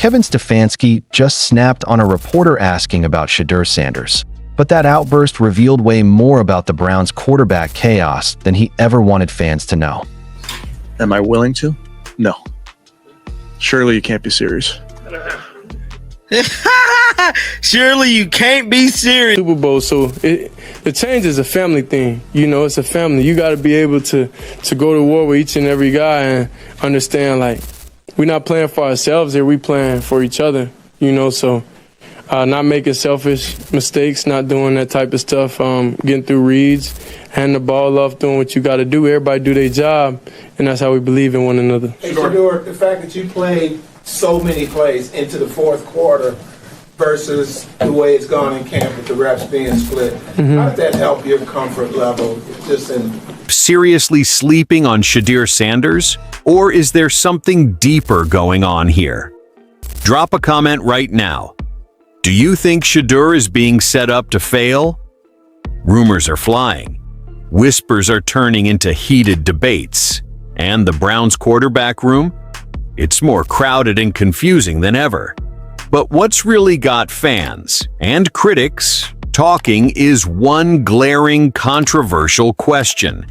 Kevin Stefanski just snapped on a reporter asking about Shedeur Sanders. But that outburst revealed way more about the Browns' quarterback chaos than he ever wanted fans to know. Am I willing to? No. Surely you can't be serious. Surely you can't be serious. Super Bowl, so the change is a family thing. You know, it's a family. You got to be able to go to war with each and every guy and understand, like, we're not playing for ourselves here. We playing for each other, you know, so not making selfish mistakes, not doing that type of stuff, getting through reads, handing the ball off, doing what you got to do. Everybody do their job, and that's how we believe in one another. Hey, Shadur, the fact that you played so many plays into the fourth quarter versus the way it's gone in camp with the reps being split, how did that help your comfort level just in... Seriously sleeping on Shedeur Sanders? Or is there something deeper going on here? Drop a comment right now. Do you think Shadur is being set up to fail? Rumors are flying. Whispers are turning into heated debates. And the Browns quarterback room? It's more crowded and confusing than ever. But what's really got fans and critics talking is one glaring, controversial question.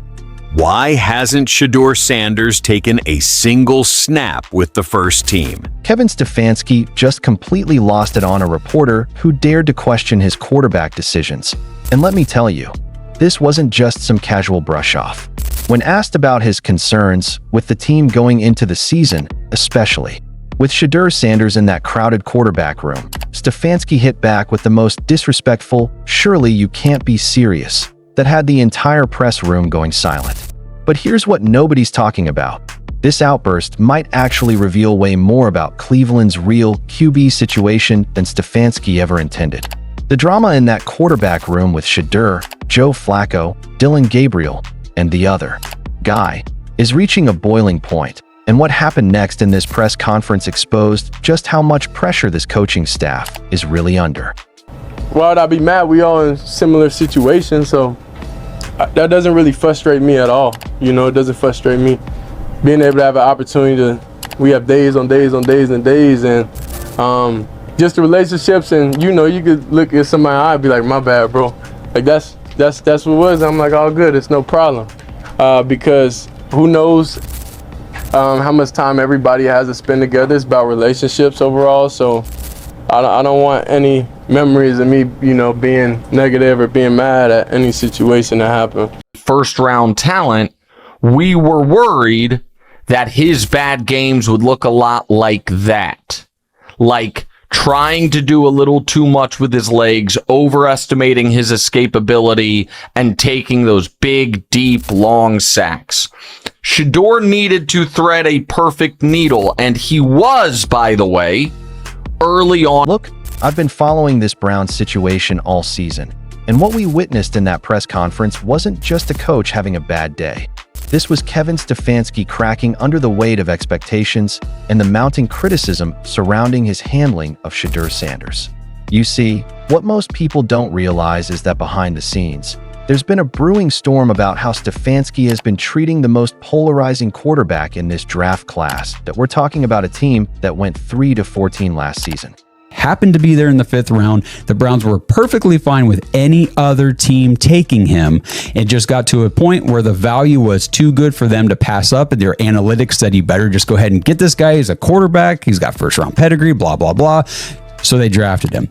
Why hasn't Shedeur Sanders taken a single snap with the first team? Kevin Stefanski just completely lost it on a reporter who dared to question his quarterback decisions. And let me tell you, this wasn't just some casual brush-off. When asked about his concerns with the team going into the season, especially with Shedeur Sanders in that crowded quarterback room, Stefanski hit back with the most disrespectful, "Surely you can't be serious," that had the entire press room going silent. But here's what nobody's talking about. This outburst might actually reveal way more about Cleveland's real QB situation than Stefanski ever intended. The drama in that quarterback room with Shadur, Joe Flacco, Dillon Gabriel, and the other guy is reaching a boiling point. And what happened next in this press conference exposed just how much pressure this coaching staff is really under. Why would I be mad? We all in similar situations, so that doesn't really frustrate me at all. You know, it doesn't frustrate me. Being able to have an opportunity to, we have days on days on days and days, and just the relationships, and you know, you could look at somebody's eye and be like, my bad, bro. Like that's what it was. I'm like, all good, it's no problem. Because who knows how much time everybody has to spend together. It's about relationships overall, so I don't want any memories of me, you know, being negative or being mad at any situation that happened. First round talent, we were worried that his bad games would look a lot like that. Like trying to do a little too much with his legs, overestimating his escapability, and taking those big, deep, long sacks. Shadur needed to thread a perfect needle, and he was, by the way, early on. Look, I've been following this Browns situation all season, and what we witnessed in that press conference wasn't just a coach having a bad day. This was Kevin Stefanski cracking under the weight of expectations and the mounting criticism surrounding his handling of Shedeur Sanders. You see, what most people don't realize is that behind the scenes, there's been a brewing storm about how Stefanski has been treating the most polarizing quarterback in this draft class, that we're talking about a team that went 3-14 last season. Happened to be there in the 5th round. The Browns were perfectly fine with any other team taking him. It just got to a point where the value was too good for them to pass up, and their analytics said you better just go ahead and get this guy. He's a quarterback. He's got first-round pedigree, blah, blah, blah. So they drafted him.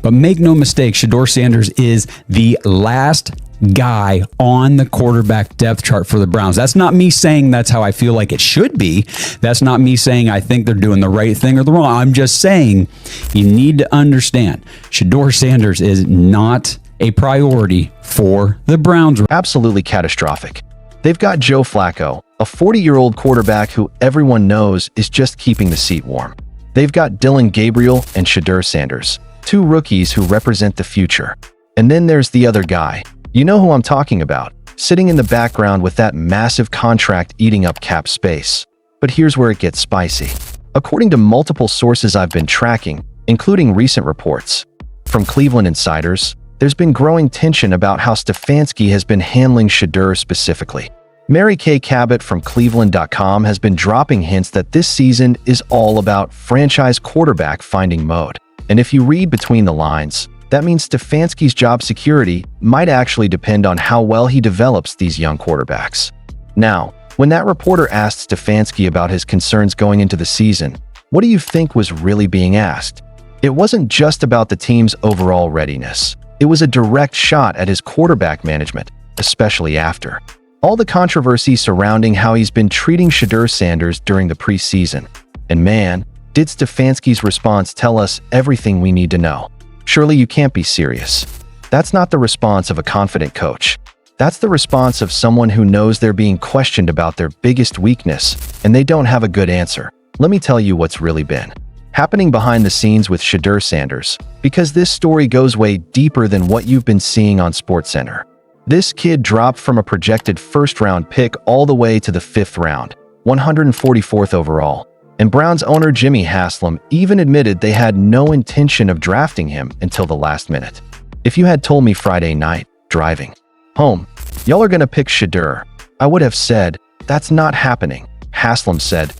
But make no mistake, Shedeur Sanders is the last guy on the quarterback depth chart for the Browns. That's not me saying that's how I feel like it should be. That's not me saying I think they're doing the right thing or the wrong. I'm just saying you need to understand Shedeur Sanders is not a priority for the Browns. Absolutely catastrophic. They've got Joe Flacco, a 40-year-old quarterback who everyone knows is just keeping the seat warm. They've got Dillon Gabriel and Shedeur Sanders, two rookies who represent the future. And then there's the other guy. You know who I'm talking about, sitting in the background with that massive contract eating up cap space. But here's where it gets spicy. According to multiple sources I've been tracking, including recent reports from Cleveland insiders, there's been growing tension about how Stefanski has been handling Shadur specifically. Mary Kay Cabot from Cleveland.com has been dropping hints that this season is all about franchise quarterback finding mode. And if you read between the lines, that means Stefanski's job security might actually depend on how well he develops these young quarterbacks. Now, when that reporter asked Stefanski about his concerns going into the season, what do you think was really being asked? It wasn't just about the team's overall readiness. It was a direct shot at his quarterback management, especially after all the controversy surrounding how he's been treating Shedeur Sanders during the preseason. And man, did Stefanski's response tell us everything we need to know. Surely you can't be serious. That's not the response of a confident coach. That's the response of someone who knows they're being questioned about their biggest weakness, and they don't have a good answer. Let me tell you what's really been happening behind the scenes with Shedeur Sanders, because this story goes way deeper than what you've been seeing on SportsCenter. This kid dropped from a projected first-round pick all the way to the 5th round, 144th overall, and Browns owner Jimmy Haslam even admitted they had no intention of drafting him until the last minute. If you had told me Friday night, driving home, y'all are gonna pick Shadur, I would have said, that's not happening. Haslam said,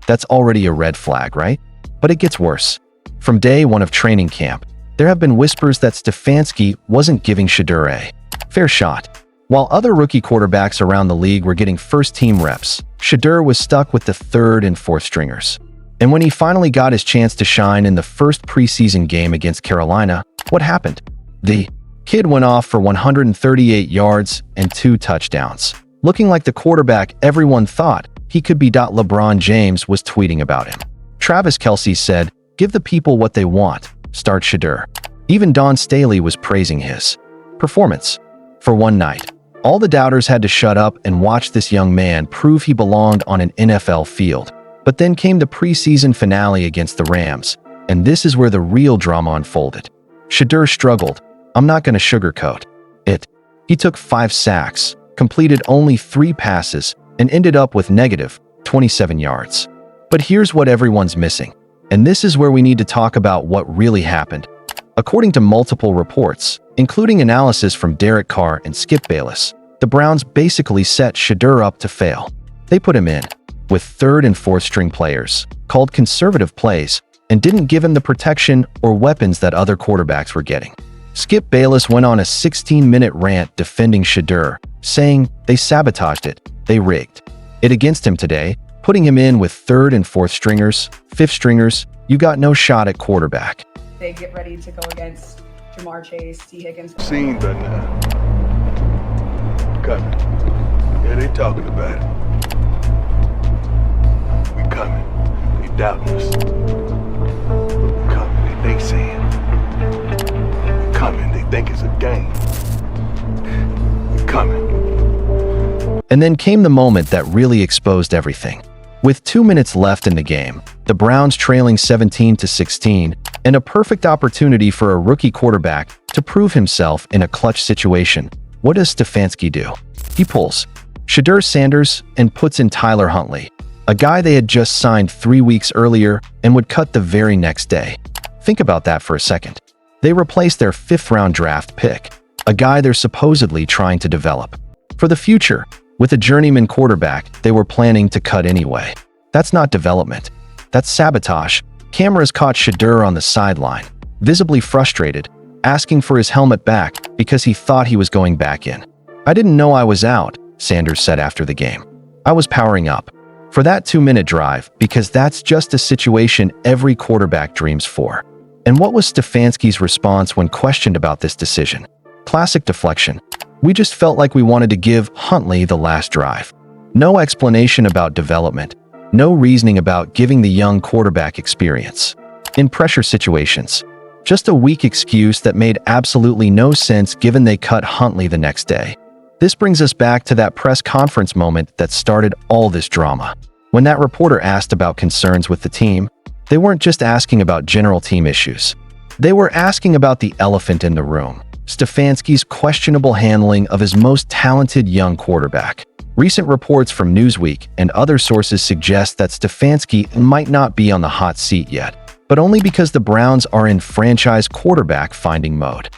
that's already a red flag, right? But it gets worse. From day one of training camp, there have been whispers that Stefanski wasn't giving Shadur a fair shot. While other rookie quarterbacks around the league were getting first-team reps, Shadur was stuck with the 3rd and 4th stringers. And when he finally got his chance to shine in the first preseason game against Carolina, what happened? The kid went off for 138 yards and 2 touchdowns, looking like the quarterback everyone thought he could be. LeBron James was tweeting about him. Travis Kelce said, "Give the people what they want. Start Shadur." Even Don Staley was praising his performance. For one night, all the doubters had to shut up and watch this young man prove he belonged on an NFL field. But then came the preseason finale against the Rams, and this is where the real drama unfolded. Shadur struggled. I'm not going to sugarcoat it. He took 5 sacks, completed only 3 passes, and ended up with negative 27 yards. But here's what everyone's missing, and this is where we need to talk about what really happened. According to multiple reports, including analysis from Derek Carr and Skip Bayless, the Browns basically set Shadur up to fail. They put him in with 3rd and 4th string players, called conservative plays, and didn't give him the protection or weapons that other quarterbacks were getting. Skip Bayless went on a 16-minute rant defending Shadur, saying they sabotaged it, they rigged it against him today, putting him in with 3rd and 4th stringers, 5th stringers. You got no shot at quarterback. They get ready to go against Jamar Chase, T. Higgins. Seen that now. Coming. Yeah, they talking about it. We coming. They doubting us. We coming. They saying. We coming. They think it's a game. We coming. And then came the moment that really exposed everything. With 2 minutes left in the game, the Browns trailing 17-16, and a perfect opportunity for a rookie quarterback to prove himself in a clutch situation, what does Stefanski do? He pulls Shedeur Sanders and puts in Tyler Huntley, a guy they had just signed 3 weeks earlier and would cut the very next day. Think about that for a second. They replaced their 5th-round draft pick, a guy they're supposedly trying to develop for the future, with a journeyman quarterback they were planning to cut anyway. That's not development. That's sabotage. Cameras caught Shadur on the sideline, visibly frustrated, asking for his helmet back because he thought he was going back in. I didn't know I was out, Sanders said after the game. I was powering up for that 2-minute drive because that's just a situation every quarterback dreams for. And what was Stefanski's response when questioned about this decision? Classic deflection. We just felt like we wanted to give Huntley the last drive. No explanation about development. No reasoning about giving the young quarterback experience in pressure situations. Just a weak excuse that made absolutely no sense given they cut Huntley the next day. This brings us back to that press conference moment that started all this drama. When that reporter asked about concerns with the team, they weren't just asking about general team issues. They were asking about the elephant in the room, Stefanski's questionable handling of his most talented young quarterback. Recent reports from Newsweek and other sources suggest that Stefanski might not be on the hot seat yet, but only because the Browns are in franchise quarterback finding mode.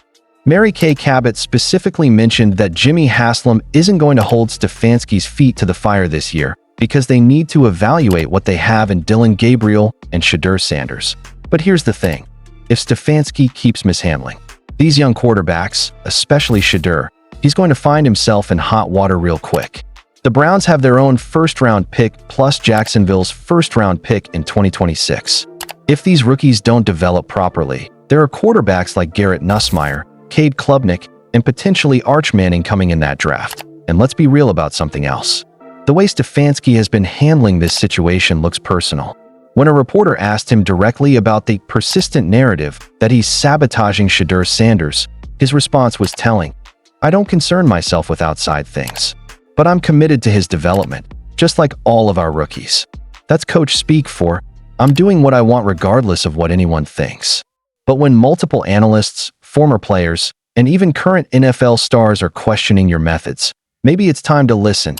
Mary Kay Cabot specifically mentioned that Jimmy Haslam isn't going to hold Stefanski's feet to the fire this year because they need to evaluate what they have in Dillon Gabriel and Shedeur Sanders. But here's the thing. If Stefanski keeps mishandling these young quarterbacks, especially Shadur, he's going to find himself in hot water real quick. The Browns have their own first-round pick plus Jacksonville's first-round pick in 2026. If these rookies don't develop properly, there are quarterbacks like Garrett Nussmeier, Cade Klubnik, and potentially Arch Manning coming in that draft. And let's be real about something else. The way Stefanski has been handling this situation looks personal. When a reporter asked him directly about the persistent narrative that he's sabotaging Shedeur Sanders, his response was telling. I don't concern myself with outside things, but I'm committed to his development, just like all of our rookies. That's coach speak for, I'm doing what I want regardless of what anyone thinks. But when multiple analysts, former players, and even current NFL stars are questioning your methods, maybe it's time to listen.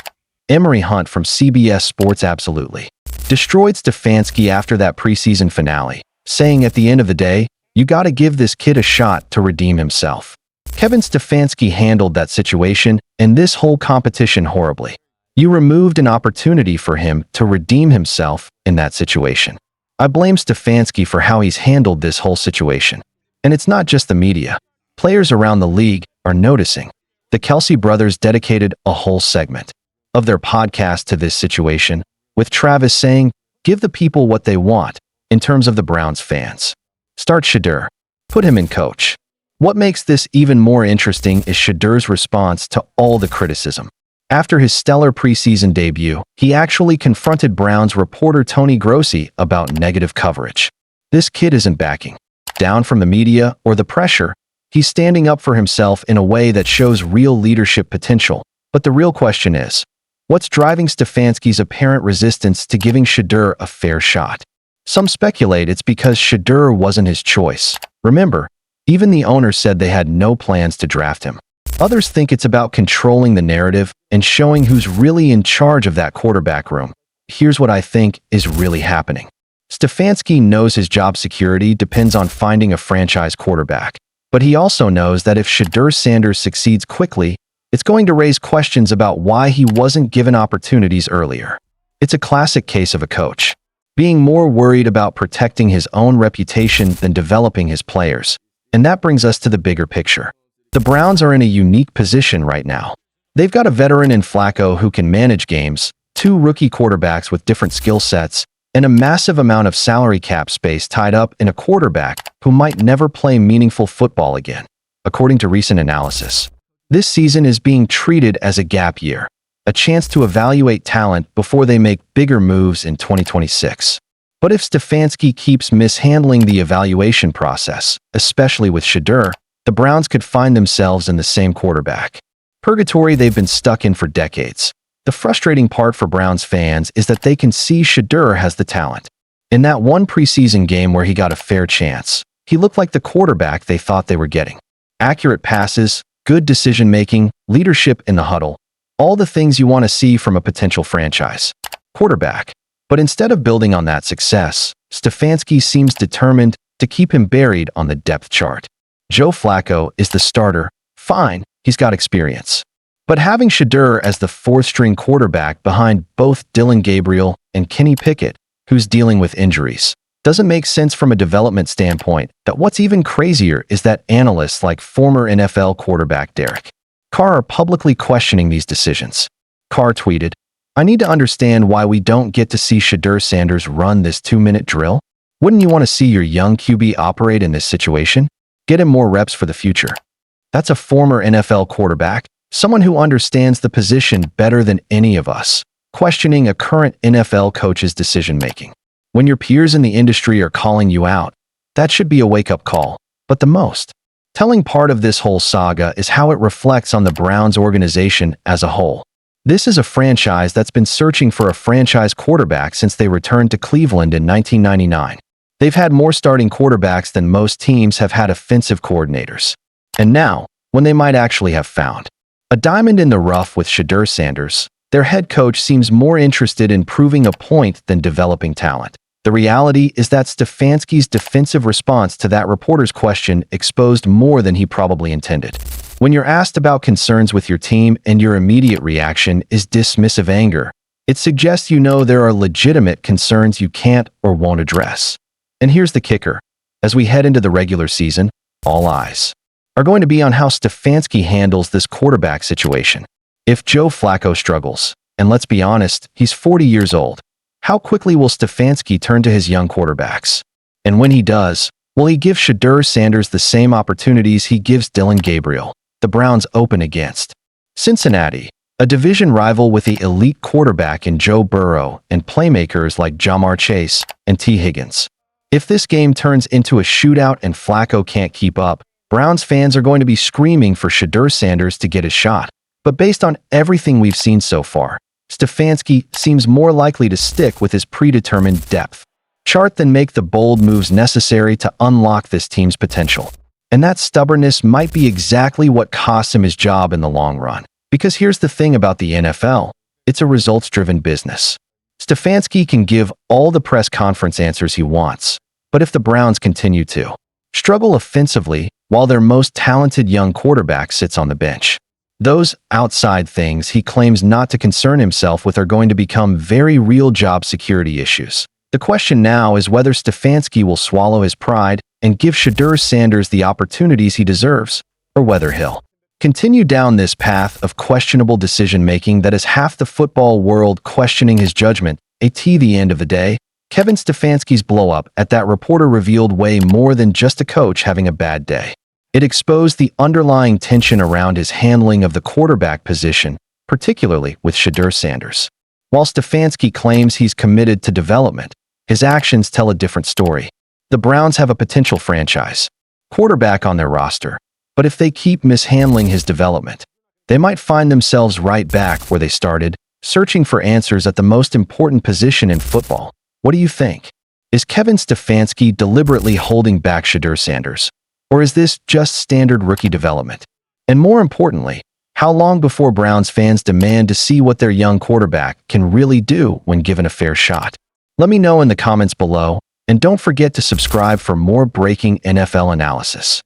Emory Hunt from CBS Sports absolutely destroyed Stefanski after that preseason finale, saying at the end of the day, you gotta give this kid a shot to redeem himself. Kevin Stefanski handled that situation and this whole competition horribly. You removed an opportunity for him to redeem himself in that situation. I blame Stefanski for how he's handled this whole situation. And it's not just the media. Players around the league are noticing. The Kelsey brothers dedicated a whole segment of their podcast to this situation, with Travis saying, give the people what they want in terms of the Browns fans. Start Shadur. Put him in coach. What makes this even more interesting is Shedur's response to all the criticism. After his stellar preseason debut, he actually confronted Browns reporter Tony Grossi about negative coverage. This kid isn't backing down from the media or the pressure. He's standing up for himself in a way that shows real leadership potential. But the real question is, what's driving Stefanski's apparent resistance to giving Shadur a fair shot? Some speculate it's because Shadur wasn't his choice. Remember, even the owner said they had no plans to draft him. Others think it's about controlling the narrative and showing who's really in charge of that quarterback room. Here's what I think is really happening. Stefanski knows his job security depends on finding a franchise quarterback. But he also knows that if Shedeur Sanders succeeds quickly, it's going to raise questions about why he wasn't given opportunities earlier. It's a classic case of a coach being more worried about protecting his own reputation than developing his players. And that brings us to the bigger picture. The Browns are in a unique position right now. They've got a veteran in Flacco who can manage games, two rookie quarterbacks with different skill sets, and a massive amount of salary cap space tied up in a quarterback who might never play meaningful football again, according to recent analysis. This season is being treated as a gap year, a chance to evaluate talent before they make bigger moves in 2026. But if Stefanski keeps mishandling the evaluation process, especially with Shadur, the Browns could find themselves in the same quarterback purgatory they've been stuck in for decades. The frustrating part for Browns fans is that they can see Shadur has the talent. In that one preseason game where he got a fair chance, he looked like the quarterback they thought they were getting. Accurate passes, good decision-making, leadership in the huddle, all the things you want to see from a potential franchise quarterback. But instead of building on that success, Stefanski seems determined to keep him buried on the depth chart. Joe Flacco is the starter. Fine, he's got experience. But having Shadur as the fourth-string quarterback behind both Dillon Gabriel and Kenny Pickett, who's dealing with injuries, doesn't make sense from a development standpoint. That what's even crazier is that analysts like former NFL quarterback Derek Carr are publicly questioning these decisions. Carr tweeted, I need to understand why we don't get to see Shedeur Sanders run this 2-minute drill. Wouldn't you want to see your young QB operate in this situation? Get him more reps for the future. That's a former NFL quarterback, someone who understands the position better than any of us, questioning a current NFL coach's decision-making. When your peers in the industry are calling you out, that should be a wake-up call. But the most telling part of this whole saga is how it reflects on the Browns organization as a whole. This is a franchise that's been searching for a franchise quarterback since they returned to Cleveland in 1999. They've had more starting quarterbacks than most teams have had offensive coordinators. And now, when they might actually have found a diamond in the rough with Shedeur Sanders, their head coach seems more interested in proving a point than developing talent. The reality is that Stefanski's defensive response to that reporter's question exposed more than he probably intended. When you're asked about concerns with your team and your immediate reaction is dismissive anger, it suggests you know there are legitimate concerns you can't or won't address. And here's the kicker. As we head into the regular season, all eyes are going to be on how Stefanski handles this quarterback situation. If Joe Flacco struggles, and let's be honest, he's 40 years old, how quickly will Stefanski turn to his young quarterbacks? And when he does, will he give Shedeur Sanders the same opportunities he gives Dylan Gabriel, the Browns open against Cincinnati, a division rival with the elite quarterback in Joe Burrow and playmakers like Jamar Chase and T. Higgins? If this game turns into a shootout and Flacco can't keep up, Browns fans are going to be screaming for Shedeur Sanders to get a shot. But based on everything we've seen so far, Stefanski seems more likely to stick with his predetermined depth chart than make the bold moves necessary to unlock this team's potential. And that stubbornness might be exactly what costs him his job in the long run. Because here's the thing about the NFL, it's a results-driven business. Stefanski can give all the press conference answers he wants, but if the Browns continue to struggle offensively while their most talented young quarterback sits on the bench, those outside things he claims not to concern himself with are going to become very real job security issues. The question now is whether Stefanski will swallow his pride and give Shedeur Sanders the opportunities he deserves, or whether he'll continue down this path of questionable decision-making that is half the football world questioning his judgment. At the end of the day, Kevin Stefanski's blow-up at that reporter revealed way more than just a coach having a bad day. It exposed the underlying tension around his handling of the quarterback position, particularly with Shedeur Sanders. While Stefanski claims he's committed to development, his actions tell a different story. The Browns have a potential franchise quarterback on their roster, but if they keep mishandling his development, they might find themselves right back where they started, searching for answers at the most important position in football. What do you think? Is Kevin Stefanski deliberately holding back Shedeur Sanders? Or is this just standard rookie development? And more importantly, how long before Browns fans demand to see what their young quarterback can really do when given a fair shot? Let me know in the comments below, and don't forget to subscribe for more breaking NFL analysis.